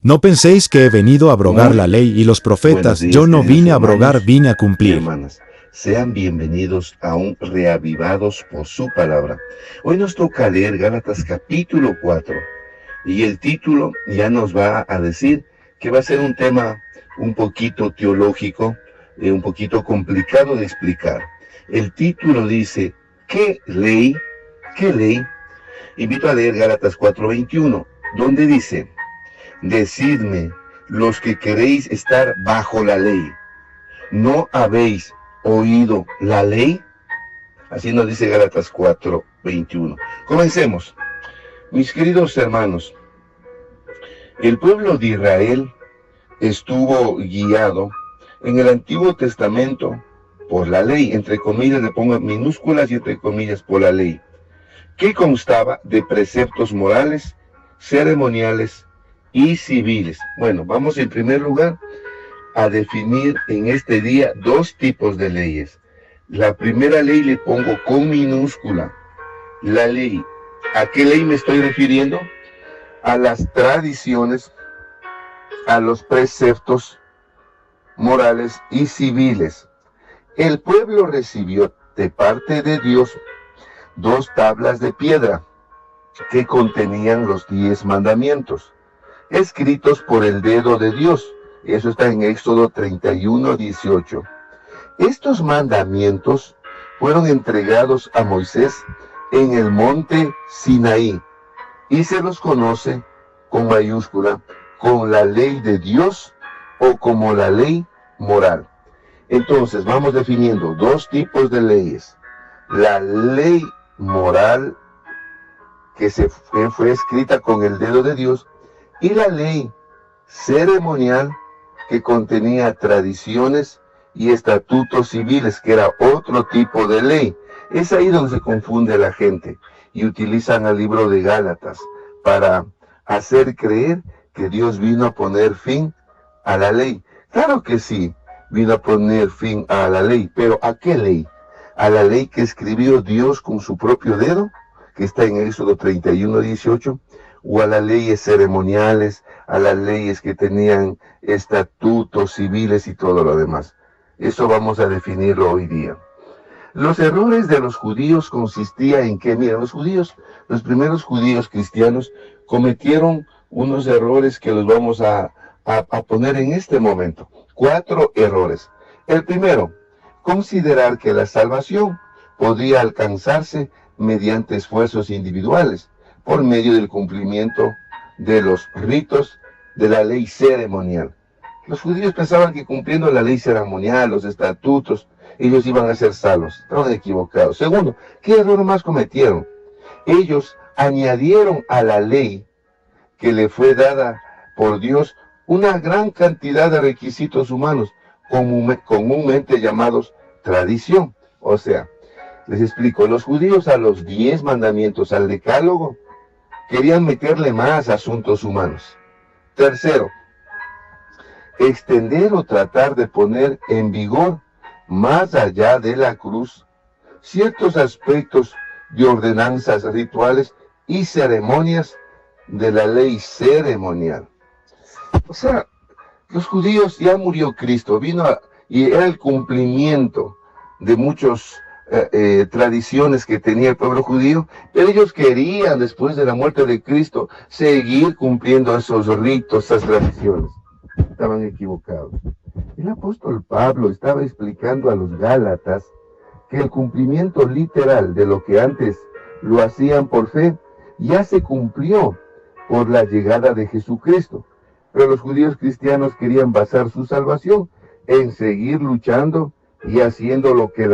No penséis que he venido a abrogar Muy la ley y los profetas. buenos días, Yo no queridos vine a abrogar, hermanos vine a y cumplir. hermanas. Sean bienvenidos a un Reavivados por su palabra. Hoy nos toca leer Gálatas capítulo 4 y el título ya nos va a decir que va a ser un tema un poquito teológico, un poquito complicado de explicar. El título dice, ¿qué ley? ¿Qué ley? Invito a leer Gálatas 4:21, donde dice, decidme, los que queréis estar bajo la ley, ¿no habéis oído la ley? Así nos dice Gálatas 4:21. Comencemos. Mis queridos hermanos, el pueblo de Israel estuvo guiado en el Antiguo Testamento por la ley, entre comillas, le pongo minúsculas y entre comillas, por la ley, que constaba de preceptos morales, ceremoniales y civiles. Bueno, vamos en primer lugar a definir en este día dos tipos de leyes. La primera ley le pongo con minúscula, la ley. ¿A qué ley me estoy refiriendo? A las tradiciones, a los preceptos morales y civiles. El pueblo recibió de parte de Dios 2 tablas de piedra que contenían los 10 mandamientos, escritos por el dedo de Dios. Eso está en Éxodo 31:18. Estos mandamientos fueron entregados a Moisés en el monte Sinaí y se los conoce con mayúscula con la ley de Dios o como la ley moral. Entonces vamos definiendo dos tipos de leyes. La ley moral que fue escrita con el dedo de Dios y la ley ceremonial que contenía tradiciones y estatutos civiles, que era otro tipo de ley. Es ahí donde se confunde la gente y utilizan el libro de Gálatas para hacer creer que Dios vino a poner fin a la ley. Claro que sí, vino a poner fin a la ley, pero ¿a qué ley? ¿A la ley que escribió Dios con su propio dedo, que está en Éxodo 31:18, o a las leyes ceremoniales, a las leyes que tenían estatutos civiles y todo lo demás? Eso vamos a definirlo hoy día. Los errores de los judíos consistían en que, miren, los primeros judíos cristianos cometieron unos errores que los vamos a poner en este momento. 4 errores. El primero, considerar que la salvación podría alcanzarse mediante esfuerzos individuales, por medio del cumplimiento de los ritos de la ley ceremonial. Los judíos pensaban que cumpliendo la ley ceremonial, los estatutos, ellos iban a ser salvos. Estaban equivocados. Segundo, ¿qué error más cometieron? Ellos añadieron a la ley que le fue dada por Dios una gran cantidad de requisitos humanos, comúnmente llamados tradición. O sea, les explico, los judíos a los 10 mandamientos, al decálogo, querían meterle más asuntos humanos. Tercero, extender o tratar de poner en vigor, más allá de la cruz, ciertos aspectos de ordenanzas rituales y ceremonias de la ley ceremonial. O sea, los judíos, ya murió Cristo, y era el cumplimiento de muchas tradiciones que tenía el pueblo judío, pero ellos querían, después de la muerte de Cristo, seguir cumpliendo esos ritos, esas tradiciones. Estaban equivocados. El apóstol Pablo estaba explicando a los Gálatas que el cumplimiento literal de lo que antes lo hacían por fe, ya se cumplió por la llegada de Jesucristo. Pero los judíos cristianos querían basar su salvación en seguir luchando y haciendo lo que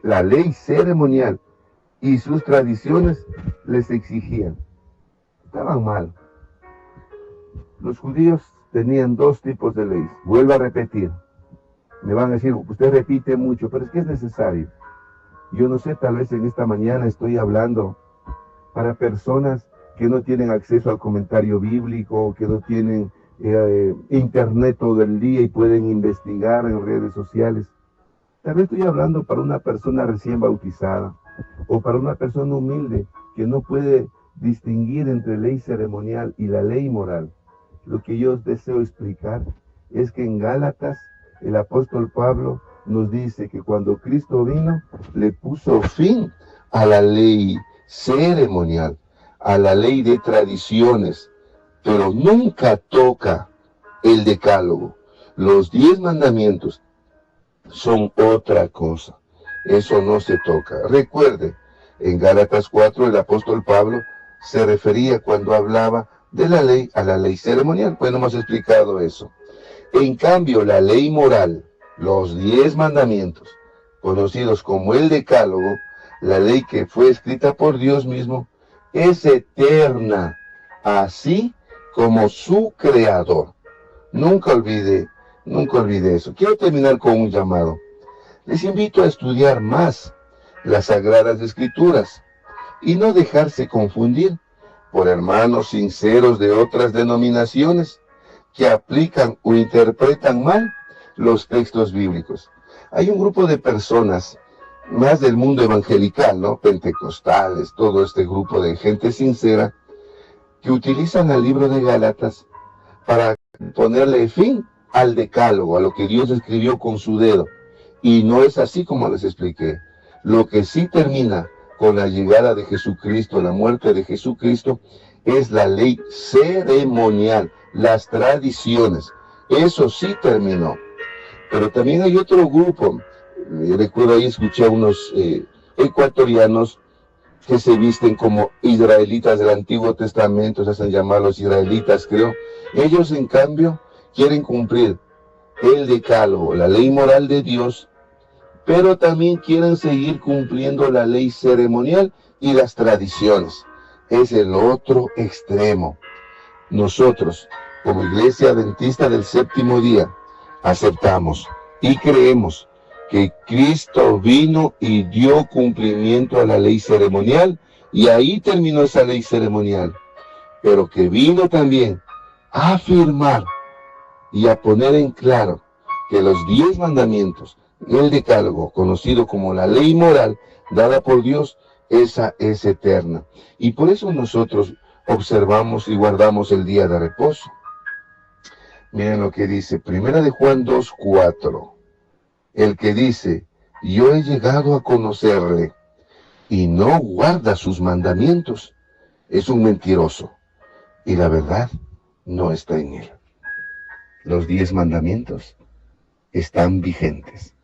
la ley ceremonial y sus tradiciones les exigían. Estaban mal. Los judíos tenían 2 tipos de leyes. Vuelvo a repetir. Me van a decir, usted repite mucho, pero es que es necesario. Yo no sé, tal vez en esta mañana estoy hablando para personas que no tienen acceso al comentario bíblico, que no tienen internet todo el día y pueden investigar en redes sociales. Tal vez estoy hablando para una persona recién bautizada o para una persona humilde que no puede distinguir entre ley ceremonial y la ley moral. lo que yo deseo explicar es que en Gálatas el apóstol Pablo nos dice que cuando Cristo vino, le puso fin a la ley ceremonial, a la ley de tradiciones, pero nunca toca el decálogo. Los 10 mandamientos son otra cosa. Eso no se toca. Recuerde, en Gálatas 4 el apóstol Pablo se refería cuando hablaba de la ley a la ley ceremonial. Pues no hemos explicado eso. En cambio, la ley moral, los 10 mandamientos, conocidos como el decálogo, la ley que fue escrita por Dios mismo, es eterna, así como su creador. Nunca olvide eso. Quiero terminar con un llamado. Les invito a estudiar más las Sagradas Escrituras y no dejarse confundir por hermanos sinceros de otras denominaciones que aplican o interpretan mal los textos bíblicos. Hay un grupo de personas, más del mundo evangelical, ¿no? Pentecostales, todo este grupo de gente sincera, que utilizan el libro de Gálatas para ponerle fin al decálogo, a lo que Dios escribió con su dedo. Y no es así como les expliqué. Lo que sí termina con la llegada de Jesucristo, la muerte de Jesucristo, es la ley ceremonial, las tradiciones. Eso sí terminó. Pero también hay otro grupo. Recuerdo ahí escuché a unos ecuatorianos que se visten como israelitas del Antiguo Testamento, se hacen llamar los israelitas, creo. Ellos, en cambio, quieren cumplir el decálogo, la ley moral de Dios, pero también quieren seguir cumpliendo la ley ceremonial y las tradiciones. Es el otro extremo. Nosotros, como Iglesia Adventista del Séptimo Día, aceptamos y creemos que Cristo vino y dio cumplimiento a la ley ceremonial, y ahí terminó esa ley ceremonial, pero que vino también a afirmar y a poner en claro que los 10 mandamientos, el decálogo, conocido como la ley moral, dada por Dios, esa es eterna. Y por eso nosotros observamos y guardamos el día de reposo. Miren lo que dice, 1 de Juan 2:4. El que dice, yo he llegado a conocerle, y no guarda sus mandamientos, es un mentiroso, y la verdad no está en él. Los 10 mandamientos están vigentes.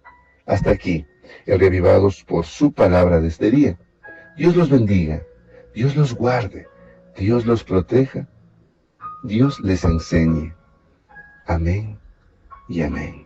Hasta aquí, el Reavivados por su palabra de este día. Dios los bendiga, Dios los guarde, Dios los proteja, Dios les enseñe. Amén y amén.